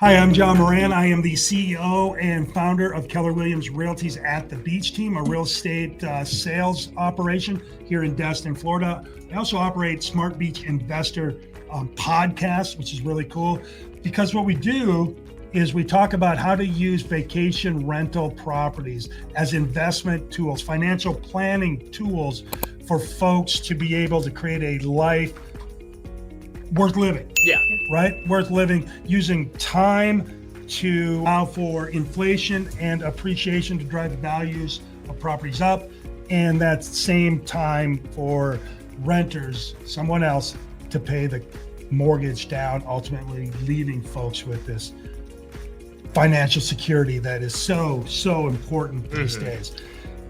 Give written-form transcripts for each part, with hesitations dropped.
Hi, I'm John Moran. I am the CEO and founder of Keller Williams Realty's At the Beach team, a real estate sales operation here in Destin, Florida. I also operate Smart Beach Investor podcast, which is really cool because what we do is we talk about how to use vacation rental properties as investment tools, financial planning tools for folks to be able to create a life worth living. Yeah. Right? Worth living, using time to allow for inflation and appreciation to drive the values of properties up. And that same time for renters, someone else, to pay the mortgage down, ultimately leaving folks with this financial security that is so important these days.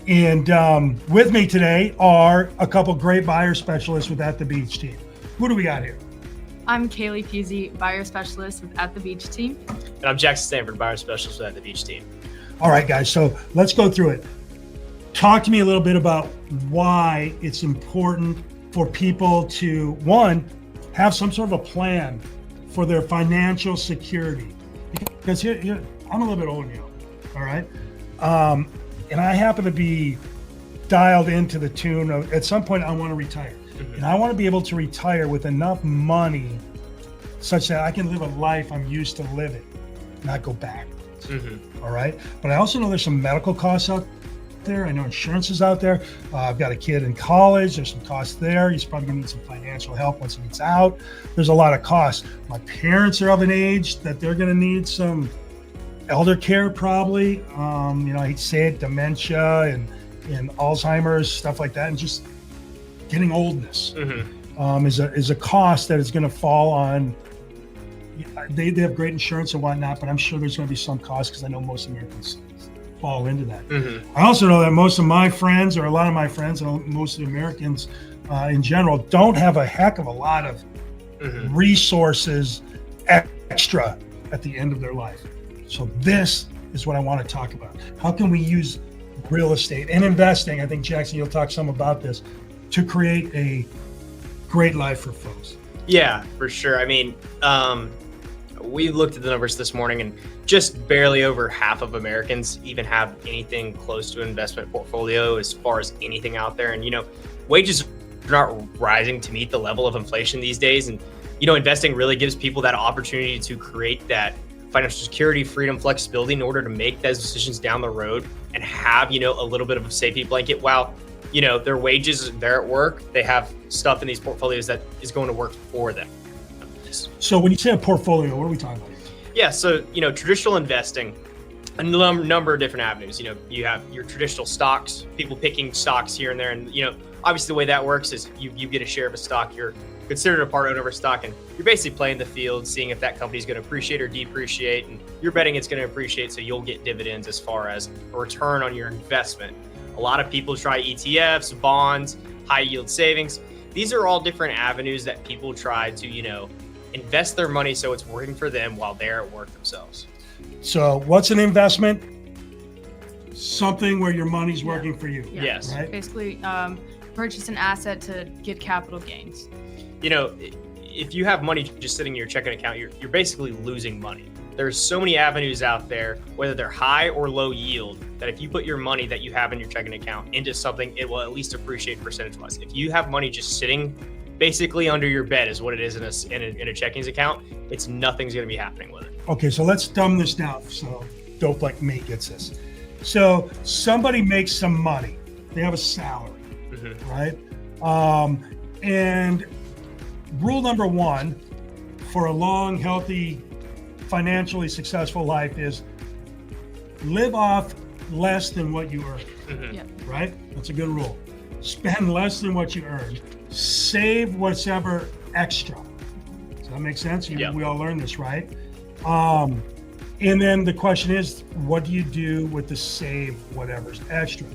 And with me today are a couple great buyer specialists with At the Beach team. Who do we got here? I'm Kaylee Pusey, buyer specialist with At the Beach team. And I'm Jackson Stanford, buyer specialist with At the Beach team. All right, guys, so let's go through it. Talk to me a little bit about why it's important for people to, one, have some sort of a plan for their financial security. Because here I'm a little bit older than you, all right? And I happen to be dialed into the tune of, at some point I want to retire. And I want to be able to retire with enough money such that I can live a life I'm used to living, not go backwards. All right. But I also know there's some medical costs out there. I know insurance is out there. I've got a kid in college. There's some costs there. He's probably going to need some financial help once he gets out. There's a lot of costs. My parents are of an age that they're going to need some elder care probably. I hate to say it, dementia and Alzheimer's, stuff like that. And just getting oldness is a cost that is going to fall on. They have great insurance and whatnot, but I'm sure there's going to be some cost because I know most Americans fall into that. I also know that most of my friends, or a lot of my friends, and most of the Americans in general, don't have a heck of a lot of resources extra at the end of their life. So this is what I want to talk about. How can we use real estate and investing? I think, Jackson, you'll talk some about this, to create a great life for folks. Yeah, for sure. I mean, we looked at the numbers this morning and just barely over half of Americans even have anything close to an investment portfolio as far as anything out there. And, wages are not rising to meet the level of inflation these days. And, investing really gives people that opportunity to create that financial security, freedom, flexibility in order to make those decisions down the road and have, a little bit of a safety blanket while their wages, they're at work, they have stuff in these portfolios that is going to work for them. So when you say a portfolio, what are we talking about? Yeah, so, traditional investing, a number of different avenues. You have your traditional stocks, people picking stocks here and there. And, obviously the way that works is you get a share of a stock, you're considered a part owner of a stock, and you're basically playing the field, seeing if that company's going to appreciate or depreciate. And you're betting it's going to appreciate, so you'll get dividends as far as a return on your investment. A lot of people try ETFs, bonds, high yield savings. These are all different avenues that people try to, invest their money so it's working for them while they're at work themselves. So what's an investment? Something where your money's working for you. Yeah. Yes. Right? Basically, purchase an asset to get capital gains. If you have money just sitting in your checking account, you're basically losing money. There's so many avenues out there, whether they're high or low yield, that if you put your money that you have in your checking account into something, it will at least appreciate percentage-wise. If you have money just sitting basically under your bed is what it is in a checkings account, nothing's going to be happening with it. Okay, so let's dumb this down so dope like me gets this. So somebody makes some money. They have a salary, right? And rule number one for a long, healthy, financially successful life is live off less than what you earn, right? That's a good rule. Spend less than what you earn. Save whatever extra. Does that make sense? We all learn this, right? And then the question is, what do you do with the save whatever's extra?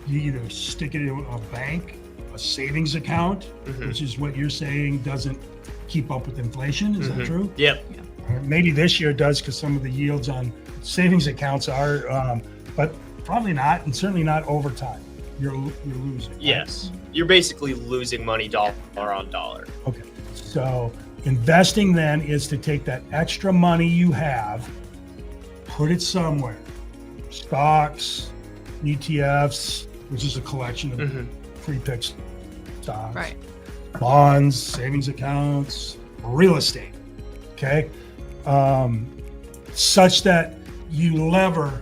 You either stick it in a bank, a savings account, which is what you're saying doesn't keep up with inflation. Is that true? Yep. Maybe this year it does because some of the yields on savings accounts are, but probably not, and certainly not over time. You're losing. Right? Yes. You're basically losing money dollar on dollar. Okay. So Investing then is to take that extra money you have, put it somewhere. Stocks, ETFs, which is a collection of pre-picked stocks, Right. bonds, savings accounts, real estate, okay? Such that you lever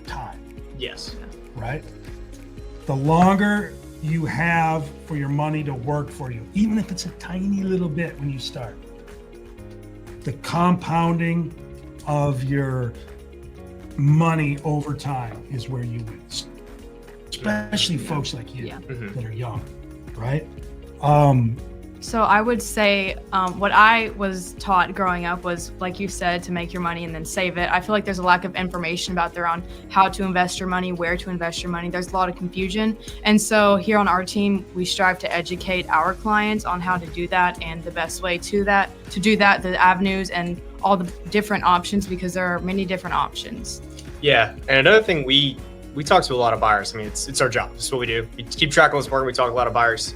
time, Yes. right? The longer you have for your money to work for you, even if it's a tiny little bit when you start, the compounding of your money over time is where you win, especially folks like you that are young, right? So I would say what I was taught growing up was, like you said, to make your money and then save it. I feel like there's a lack of information out there on how to invest your money, where to invest your money. There's a lot of confusion. And so here on our team, we strive to educate our clients on how to do that and the best way to do that, the avenues and all the different options, because there are many different options. Yeah, and another thing, we talk to a lot of buyers. I mean, it's our job. It's what we do. We keep track of this market. We talk to a lot of buyers.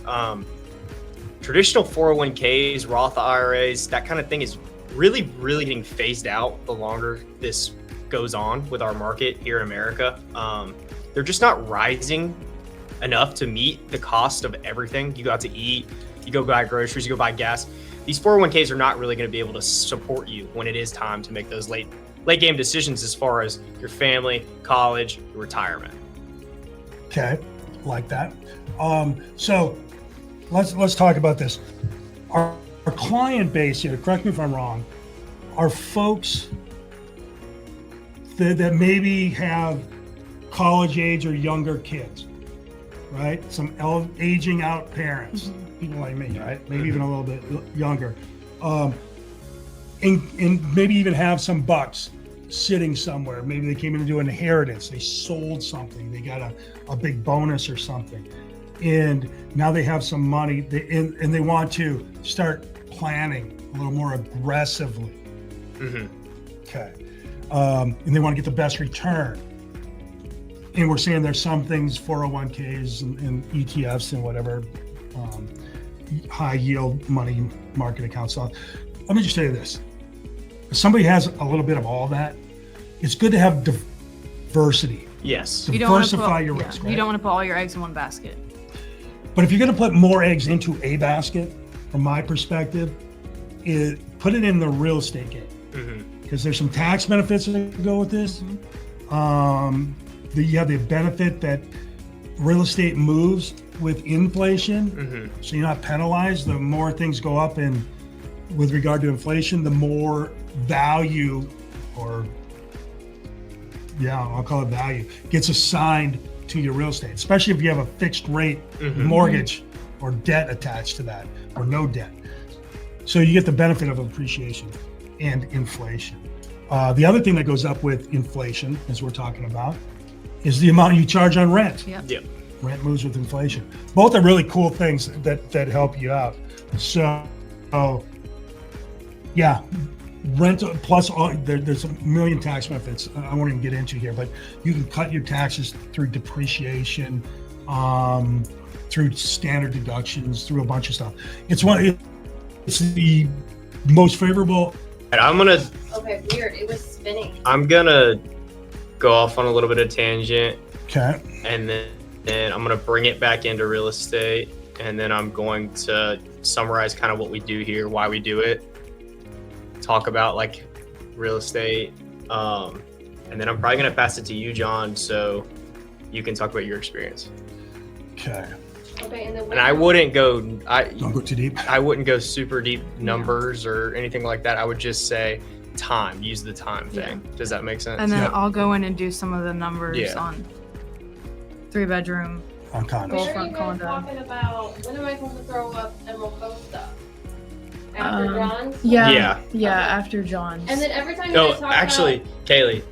Traditional 401ks, Roth IRAs, that kind of thing is really, really getting phased out the longer this goes on with our market here in America. They're just not rising enough to meet the cost of everything. You go out to eat, you go buy groceries, you go buy gas. These 401ks are not really going to be able to support you when it is time to make those late game decisions as far as your family, college, your retirement. Okay, like that. So let's talk about this. Our client base here, correct me if I'm wrong, are folks that maybe have college age or younger kids, right? Some aging out parents, people like me, right? Maybe even a little bit younger. And maybe even have some bucks sitting somewhere. Maybe they came in to do an inheritance. They sold something. They got a big bonus or something. And now they have some money and they want to start planning a little more aggressively. Okay. And they want to get the best return. And we're saying there's some things, 401ks and ETFs and whatever, high yield money market accounts. So let me just tell you this. If somebody has a little bit of all that, it's good to have diversity. Yes. Diversify your risk, right? You don't want to put all your eggs in one basket. But if you're going to put more eggs into a basket, from my perspective, put it in the real estate game. Because there's some tax benefits that go with this. You have the benefit that real estate moves with inflation, so you're not penalized. The more things go up in with regard to inflation, the more value, or I'll call it value, gets assigned to your real estate, especially if you have a fixed rate mortgage or debt attached to that, or no debt. So you get the benefit of appreciation and inflation. The other thing that goes up with inflation, as we're talking about, is the amount you charge on rent. Yep. Rent moves with inflation. Both are really cool things that help you out. So, rent plus there's a million tax benefits I won't even get into here, but you can cut your taxes through depreciation, through standard deductions, through a bunch of stuff. It's the most favorable. Okay, weird. It was spinning. I'm gonna go off on a little bit of tangent. Okay. And then I'm gonna bring it back into real estate, and then I'm going to summarize kind of what we do here, why we do it, talk about like real estate, and then I'm probably gonna pass it to you, John, so you can talk about your experience. Okay. Okay, and I wouldn't go. Don't go too deep. I wouldn't go super deep numbers or anything like that. I would just say time. Use the time thing. Does that make sense? And then I'll go in and do some of the numbers on 3-bedroom. On condos. What are you guys talking about? When am I supposed to throw up Emerald Coast stuff? After John's? Yeah, after John's. And then every time you guys talk actually, Kaylee,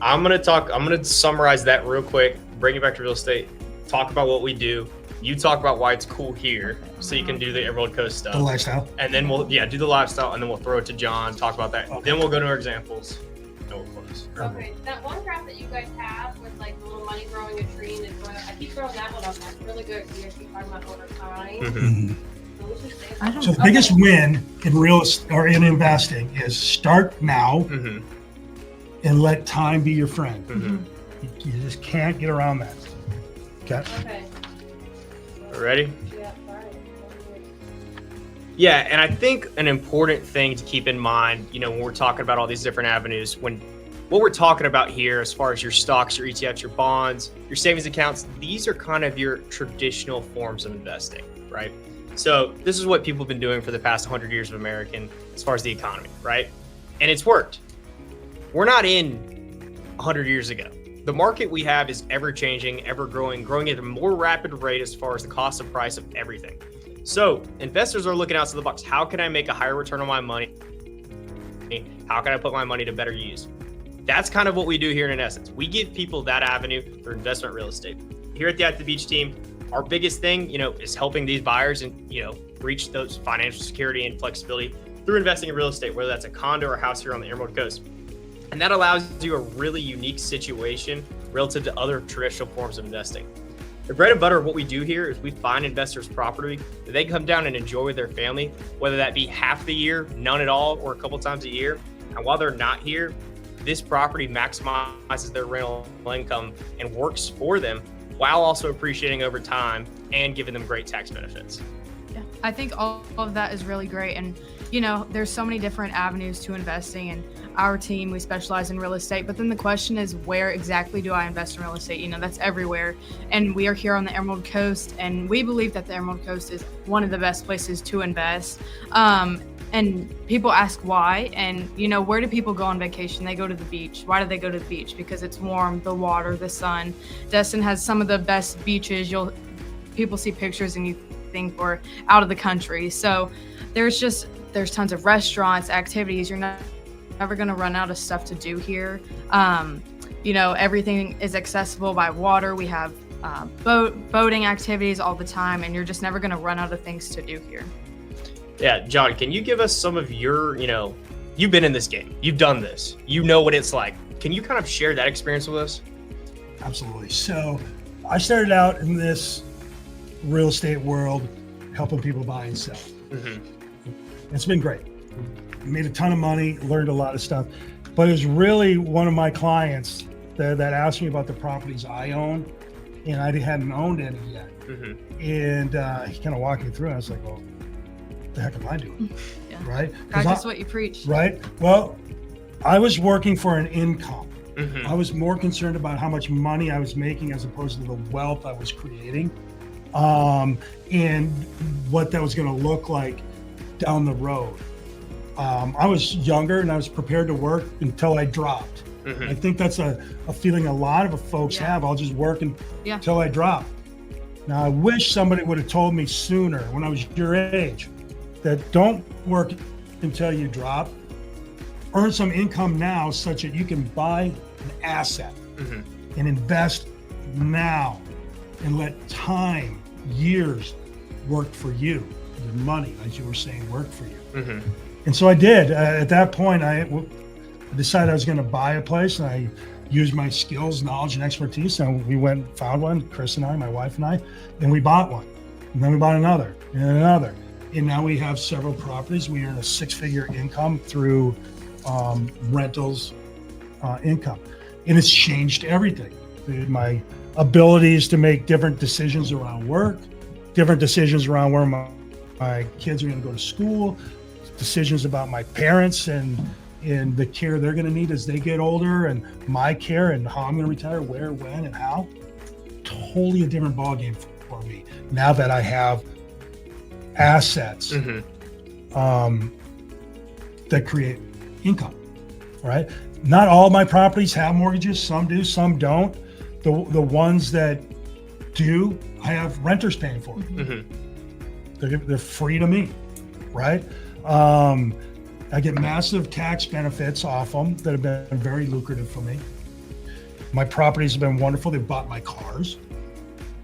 I'm gonna summarize that real quick, bring it back to real estate, talk about what we do. You talk about why it's cool here, so you can do the Emerald Coast stuff. The lifestyle. And then we'll do the lifestyle, and then we'll throw it to John, talk about that. Okay. Then we'll go to our examples. And we'll close. Okay, that one graph that you guys have with like the little money growing a tree and it's growing, I keep throwing that one up. That's really good. You guys keep talking about over time. I don't So the biggest win in real estate or in investing is start now and let time be your friend. You just can't get around that. Okay. Okay. Ready? Yeah, sorry. Yeah, and I think an important thing to keep in mind, you know, when we're talking about all these different avenues, when what we're talking about here, as far as your stocks, your ETFs, your bonds, your savings accounts, these are kind of your traditional forms of investing, right? So this is what people have been doing for the past 100 years of American, as far as the economy, right? And it's worked. We're not in 100 years ago. The market we have is ever changing, ever growing at a more rapid rate as far as the cost and price of everything. So investors are looking outside the box. How can I make a higher return on my money? How can I put my money to better use? That's kind of what we do here in essence. We give people that avenue for investment real estate. Here at the At the Beach team, our biggest thing, you know, is helping these buyers and, you know, reach those financial security and flexibility through investing in real estate, whether that's a condo or a house here on the Emerald Coast. And that allows you a really unique situation relative to other traditional forms of investing. The bread and butter of what we do here is we find investors property that they come down and enjoy with their family, whether that be half the year, none at all, or a couple times a year. And while they're not here, this property maximizes their rental income and works for them while also appreciating over time and giving them great tax benefits. Yeah, I think all of that is really great. And, you know, there's so many different avenues to investing. And our team, we specialize in real estate. But then the question is, where exactly do I invest in real estate? You know, that's everywhere. And we are here on the Emerald Coast. And we believe that the Emerald Coast is one of the best places to invest. And people ask why. And, you know, where do people go on vacation? They go to the beach. Why do they go to the beach? Because it's warm, the water, the sun. Destin has some of the best beaches. People see pictures and you think we're out of the country. So there's tons of restaurants, activities. You're never going to run out of stuff to do here. You know, everything is accessible by water. We have boating activities all the time, and you're just never going to run out of things to do here. Yeah, John, can you give us some of your, you know, you've been in this game, you've done this, you know what it's like. Can you kind of share that experience with us? Absolutely. So I started out in this real estate world, helping people buy and sell. It's been great. Made a ton of money, learned a lot of stuff, but it was really one of my clients that asked me about the properties I own, and I hadn't owned any yet. And he kind of walked me through it. I was like, well, what the heck am I doing? Yeah. Right? Practice what you preach. Right? Well, I was working for an income. I was more concerned about how much money I was making as opposed to the wealth I was creating, and what that was going to look like down the road. I was younger and I was prepared to work until I dropped. I think that's a feeling a lot of folks have. I'll just work until I drop. Now, I wish somebody would have told me sooner when I was your age that don't work until you drop. Earn some income now such that you can buy an asset and invest now and let time, years work for you. Your money, as you were saying, work for you. And so I did. At that point, I decided I was going to buy a place, and I used my skills, knowledge, and expertise. And we went and found one, Chris and I, my wife and I, and we bought one. And then we bought another and another. And now we have several properties. We earn a six-figure income through rentals income. And it's changed everything. My abilities to make different decisions around work, different decisions around where my kids are going to go to school, decisions about my parents and the care they're going to need as they get older, and my care and how I'm going to retire, where, when, and how. Totally a different ballgame for me now that I have assets that create income, right? Not all my properties have mortgages. Some do, some don't. The ones that do, I have renters paying for it. They're free to me, right? I get massive tax benefits off them that have been very lucrative for me. My properties have been wonderful. They've bought my cars,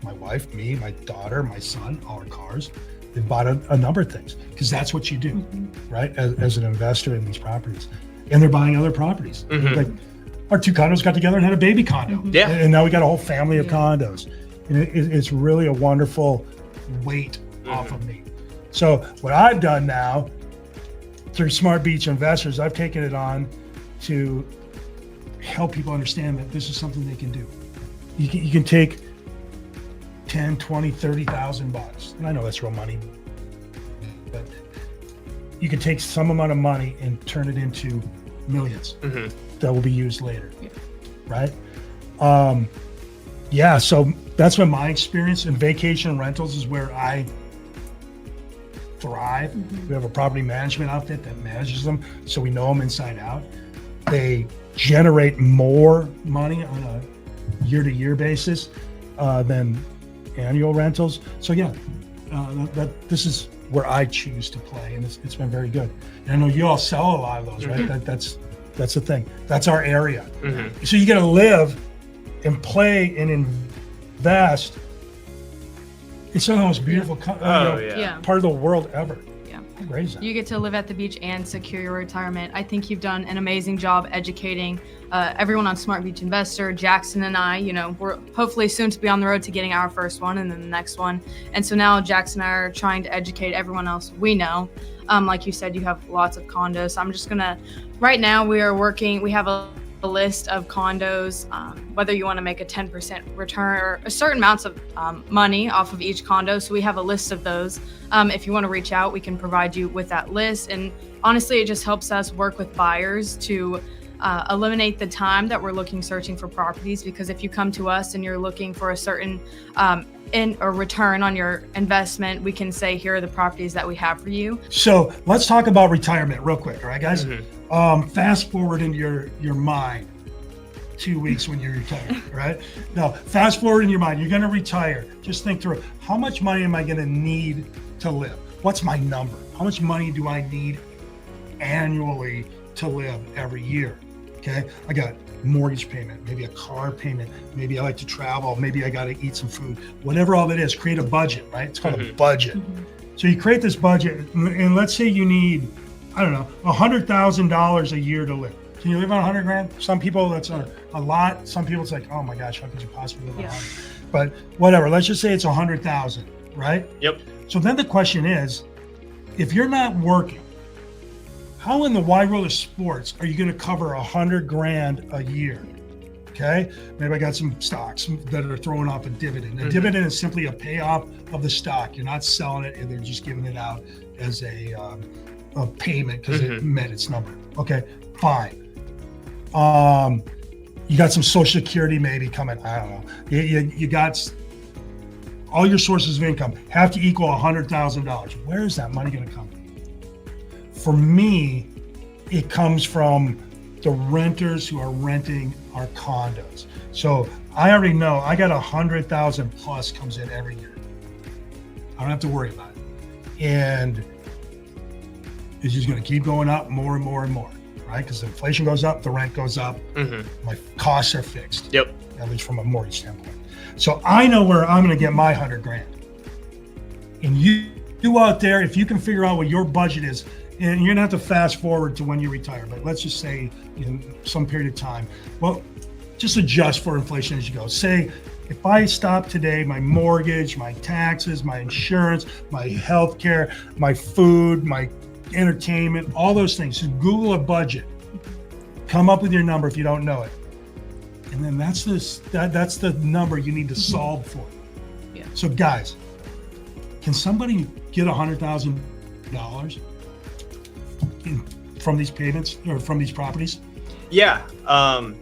my wife, me, my daughter, my son, our cars. They've bought a number of things because that's what you do, right? As an investor in these properties. And they're buying other properties. Like our two condos got together and had a baby condo. And now we got a whole family of condos. And it's really a wonderful weight off of me. So what I've done now through Smart Beach Investors, I've taken it on to help people understand that this is something they can do. You can take 10, 20, 30,000 bucks. And I know that's real money, but you can take some amount of money and turn it into millions that will be used later. Yeah. Right? Yeah, so that's been my experience, and vacation rentals is where I thrive. We have a property management outfit that manages them, so we know them inside out. They generate more money on a year-to-year basis than annual rentals. So yeah, this is where I choose to play, and it's been very good. And I know you all sell a lot of those, right? That's the thing. That's our area. So you got to live and play and invest. It's some of the most beautiful part of the world ever. Yeah. How great is that? You get to live at the beach and secure your retirement. I think you've done an amazing job educating everyone on Smart Beach Investor. Jackson and I, we're hopefully soon to be on the road to getting our first one and then the next one. And so now Jackson and I are trying to educate everyone else we know. Like you said, you have lots of condos. I'm just gonna, right now we have a list of condos, whether you want to make a 10% return or a certain amounts of money off of each condo. So we have a list of those. If you want to reach out, we can provide you with that list. And honestly, it just helps us work with buyers to eliminate the time that we're searching for properties. Because if you come to us and you're looking for a certain return on your investment, we can say, here are the properties that we have for you. So let's talk about retirement real quick, all right, guys? Fast forward into your mind 2 weeks when you retire, right? Now, fast forward in your mind, you're going to retire. Just think through, how much money am I going to need to live? What's my number? How much money do I need annually to live every year? Okay, I got mortgage payment, maybe a car payment, maybe I like to travel, maybe I got to eat some food, whatever all that is. Create a budget, right? It's called a budget. So you create this budget, and let's say you need, I don't know, $100,000 a year to live. Can you live on 100 grand? Some people that's a lot. Some people it's like, oh my gosh, how could you possibly live on 100? But whatever, let's just say it's 100,000, right? Yep. So then the question is, if you're not working, how in the wide world of sports are you going to cover 100 grand a year? Okay, maybe I got some stocks that are throwing off a dividend. A dividend is simply a payoff of the stock. You're not selling it, and they're just giving it out as a payment because it met its number. Okay, fine. You got some Social Security maybe coming. I don't know. You got all your sources of income have to equal $100,000. Where is that money going to come from? For me, it comes from the renters who are renting our condos. So I already know I got 100,000 plus comes in every year. I don't have to worry about it. And it's just going to keep going up more and more and more, right? Because the inflation goes up, the rent goes up. My costs are fixed. Yep. At least from a mortgage standpoint. So I know where I'm going to get my 100 grand. And you out there, if you can figure out what your budget is, and you're gonna have to fast forward to when you retire, but let's just say in some period of time. Well, just adjust for inflation as you go. Say, if I stop today, my mortgage, my taxes, my insurance, my health care, my food, my entertainment, all those things. So Google a budget. Come up with your number if you don't know it. And then that's the number you need to solve for. Yeah. So guys, can somebody get $100,000 from these payments or from these properties? Yeah. I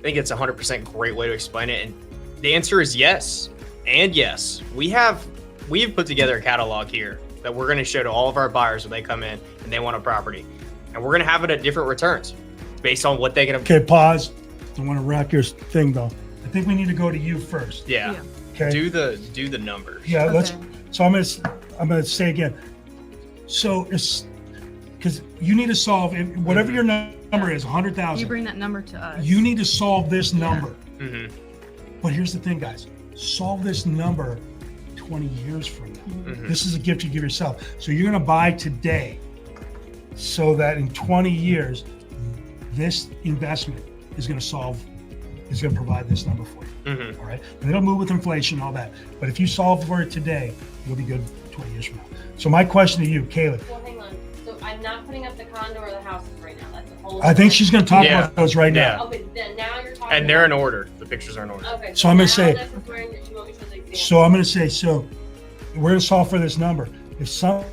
think it's 100% great way to explain it. And the answer is yes. And yes, we've put together a catalog here that we're going to show to all of our buyers when they come in and they want a property. And we're going to have it at different returns based on what they can. Okay, pause. Don't want to wreck your thing though. I think we need to go to you first. Yeah. Okay. Do the numbers. Yeah. Okay. So I'm gonna say again. So it's because you need to solve whatever your number is, 100,000. You bring that number to us. You need to solve this number. But here's the thing, guys. Solve this number 20 years from now. This is a gift you give yourself. So you're gonna buy today, so that in 20 years, this investment is gonna provide this number for you. All right, and it'll move with inflation and all that. But if you solve for it today, you'll be good 20 years from now. So my question to you, Kaylee, Well, hang on. So I'm not putting up the condo or the houses right now. That's a whole. I think she's going to talk Yeah. about those right Yeah. now. Okay, then now you're talking. And they're in about- order. The pictures are in order. Okay. So I'm gonna now say- this is where you want me to show the example. So I'm going to say, so we're going to solve for this number. If some,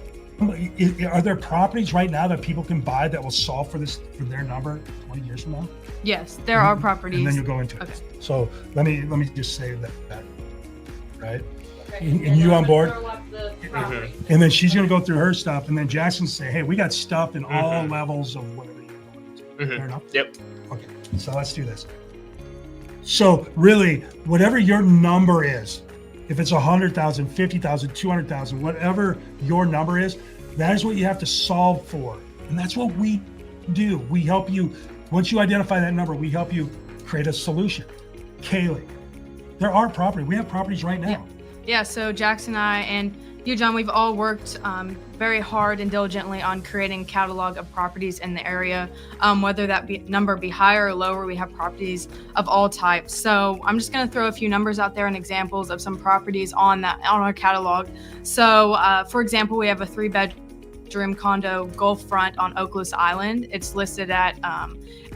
are there properties right now that people can buy that will solve for their number 20 years from now? Yes, there are properties. And then you'll go into it. Okay. So let me just say that, right? Okay, and then you I'm on gonna board? throw up the property. And then she's going to go through her stuff, and then Jackson say, hey, we got stuff in all Mhm. levels of whatever you're going to. Mhm. Fair enough? Yep. Okay, so let's do this. So really, whatever your number is, if it's 100,000, 50,000, 200,000, whatever your number is, that is what you have to solve for. And that's what we do. We help you, once you identify that number, we help you create a solution. Kaylee, there are properties, we have properties right now. Yeah, so Jackson and I and you, John, we've all worked very hard and diligently on creating a catalog of properties in the area. Whether that number be higher or lower, we have properties of all types. So I'm just going to throw a few numbers out there and examples of some properties on our catalog. So, for example, we have a 3-bedroom condo Gulf front on Oakless Island. It's listed at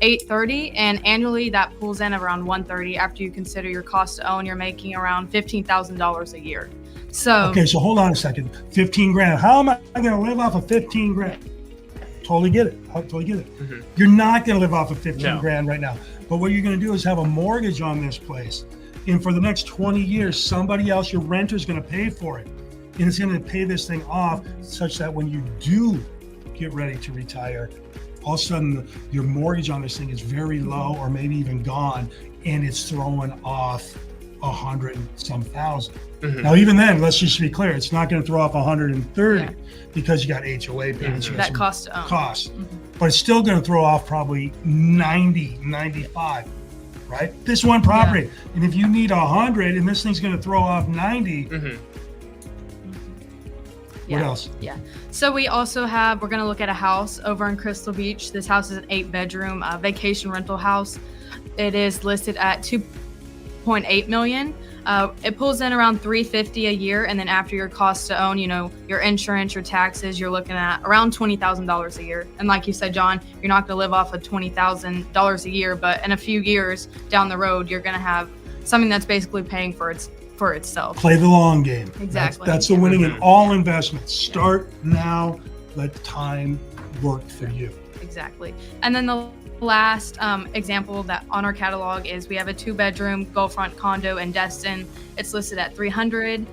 $830, and annually that pulls in around $130. After you consider your cost to own, you're making around $15,000 a year. So Okay, so hold on a second. 15 grand. How am I going to live off of 15 grand? Totally get it. I totally get it. Mhm. You're not going to live off of 15 No. grand right now. But what you're going to do is have a mortgage on this place. And for the next 20 years, somebody else, your renter, is going to pay for it. And it's going to pay this thing off such that when you do get ready to retire, all of a sudden your mortgage on this thing is very low or maybe even gone, and it's throwing off 100 and some thousand. Mhm. Now, even then, let's just be clear, it's not going to throw off 130 Yeah. because you got HOA payments. you got that some cost to own. costs, Mhm. but it's still going to throw off probably 90, 95, right? This one property. And if you need 100 and this thing's going to throw off 90, Mhm. what Yeah. else? So we're going to look at a house over in Crystal Beach. This house is an 8-bedroom vacation rental house. It is listed at $2.8 million. It pulls in around $350 a year, and then after your cost to own, your insurance, your taxes, you're looking at around $20,000 a year. And like you said, John, you're not going to live off of $20,000 a year, but in a few years down the road, you're going to have something that's basically paying for itself. Play the long game. Exactly. That's the winning in all investments. Start now. Let time work for you. Exactly. And then the last example that on our catalog is we have a 2-bedroom Gulf front condo in Destin. It's listed at $300.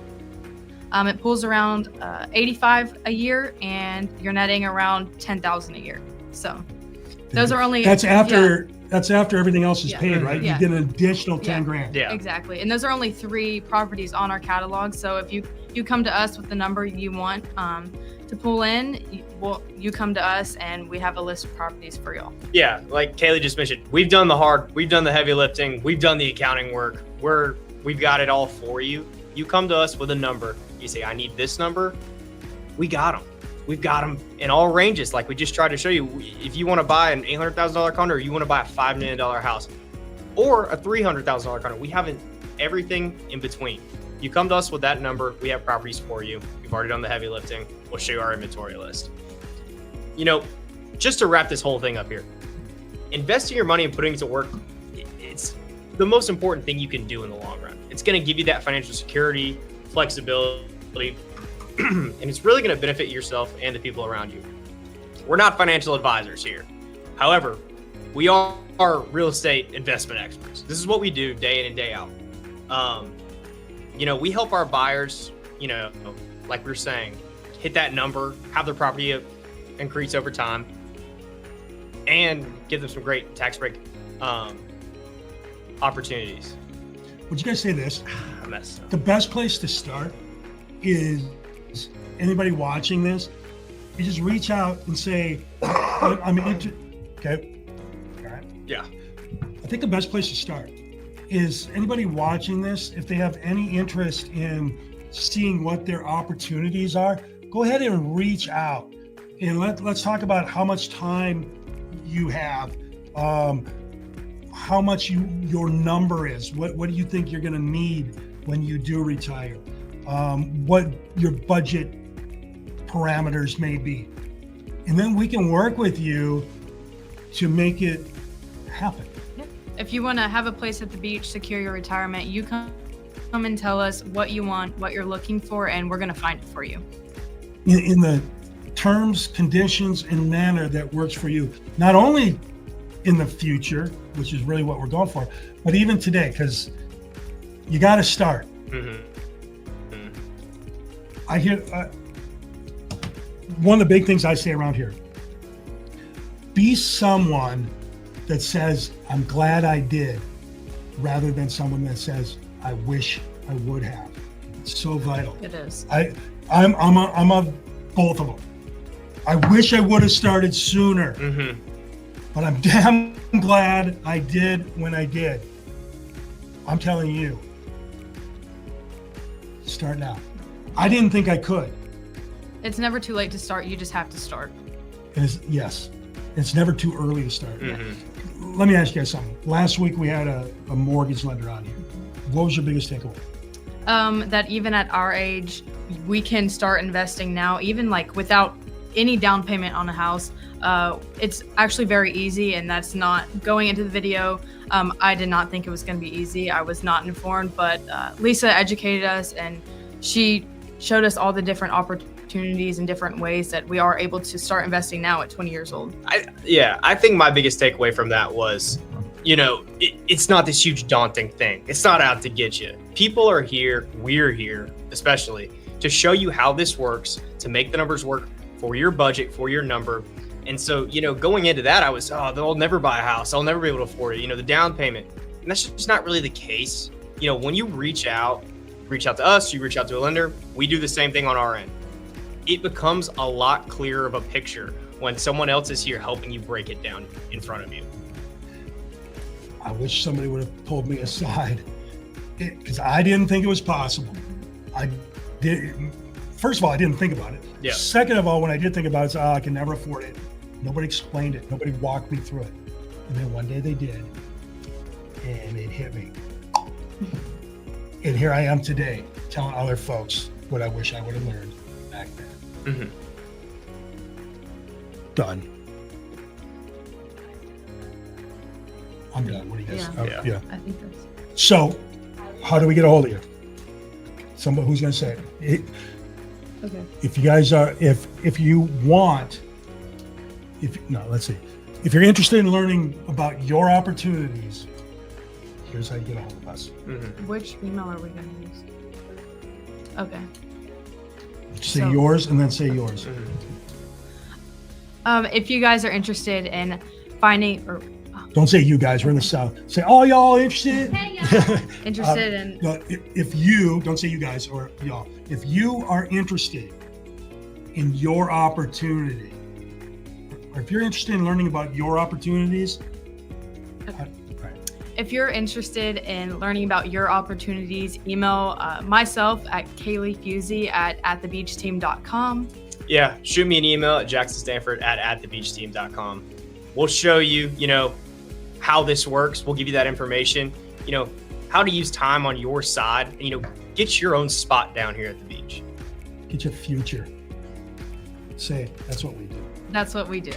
It pulls around $85 a year, and you're netting around $10,000 a year. So those are only That's after everything else is Yeah. paid, right? Yeah. You get an additional 10 Yeah. grand. Yeah. Exactly. And those are only 3 properties on our catalog. So if you come to us with the number you want to pull in, you come to us and we have a list of properties for y'all. Yeah, like Kaylee just mentioned, we've done the heavy lifting, we've done the accounting work. We've got it all for you. You come to us with a number. You say, I need this number. We got them. We've got them in all ranges. Like we just tried to show you, if you want to buy an $800,000 condo, or you want to buy a $5 million house, or a $300,000 condo, we have everything in between. You come to us with that number, we have properties for you. We've already done the heavy lifting. We'll show you our inventory list. Just to wrap this whole thing up here, investing your money and putting it to work, it's the most important thing you can do in the long run. It's going to give you that financial security, flexibility, and it's really going to benefit yourself and the people around you. We're not financial advisors here. However, we are real estate investment experts. This is what we do day in and day out. We help our buyers, like we were saying, hit that number, have their property increase over time, and give them some great tax break opportunities. Would you guys say this? I messed up. The best place to start is anybody watching this, you just reach out and say, I'm okay. All right. Yeah. I think the best place to start is anybody watching this, if they have any interest in seeing what their opportunities are, go ahead and reach out and let's talk about how much time you have, how much your number is, what do you think you're going to need when you do retire, what your budget parameters may be. And then we can work with you to make it happen. If you want to have a place at the beach, secure your retirement, you come and tell us what you want, what you're looking for, and we're going to find it for you. In the terms, conditions, and manner that works for you, not only in the future, which is really what we're going for, but even today, because you got to start. I hear one of the big things I say around here: be someone that says, I'm glad I did, rather than someone that says, I wish I would have. It's so vital. It is. I'm a both of them. I wish I would have started sooner, but I'm damn glad I did when I did. I'm telling you, start now. I didn't think I could. It's never too late to start. You just have to start. Yes, it's never too early to start. Let me ask you guys something. Last week we had a mortgage lender on here. What was your biggest takeaway? That even at our age, we can start investing now, even like without any down payment on a house. It's actually very easy, and that's not going into the video. I did not think it was going to be easy. I was not informed, but Lisa educated us, and she showed us all the different opportunities and different ways that we are able to start investing now at 20 years old. I think my biggest takeaway from that was, it's not this huge daunting thing. It's not out to get you. People are here, we're here, especially, to show you how this works, to make the numbers work for your budget, for your number. And so, going into that, I was, they'll never buy a house. I'll never be able to afford it, the down payment. And that's just not really the case. When you reach out to us, you reach out to a lender, we do the same thing on our end. It becomes a lot clearer of a picture when someone else is here helping you break it down in front of you. I wish somebody would have pulled me aside, because I didn't think it was possible. First of all, I didn't think about it. Yeah. Second of all, when I did think about it, I can never afford it. Nobody explained it. Nobody walked me through it. And then one day they did, and it hit me. And here I am today, telling other folks what I wish I would have learned back then. Done. I'm done. What do you guys? Yeah. I think that's. So, how do we get a hold of you? Somebody who's going to say it. Okay. If you guys are, if you want, let's see. If you're interested in learning about your opportunities, here's how you get a hold of us. Which email are we going to use? Okay. Say yours and then say yours. If you guys are interested in finding or Don't say you guys. We're in the South. Say all y'all interested. interested in. No, if you don't say you guys or y'all. If you are interested in your opportunity, or if you're interested in learning about your opportunities, If you're interested in learning about your opportunities, email myself at kayleefusey@thebeachteam.com. Yeah, shoot me an email at jacksonstanford@thebeachteam.com. We'll show you, how this works. We'll give you that information, how to use time on your side, and, get your own spot down here at the beach. get your future. Say, that's what we do. That's what we do.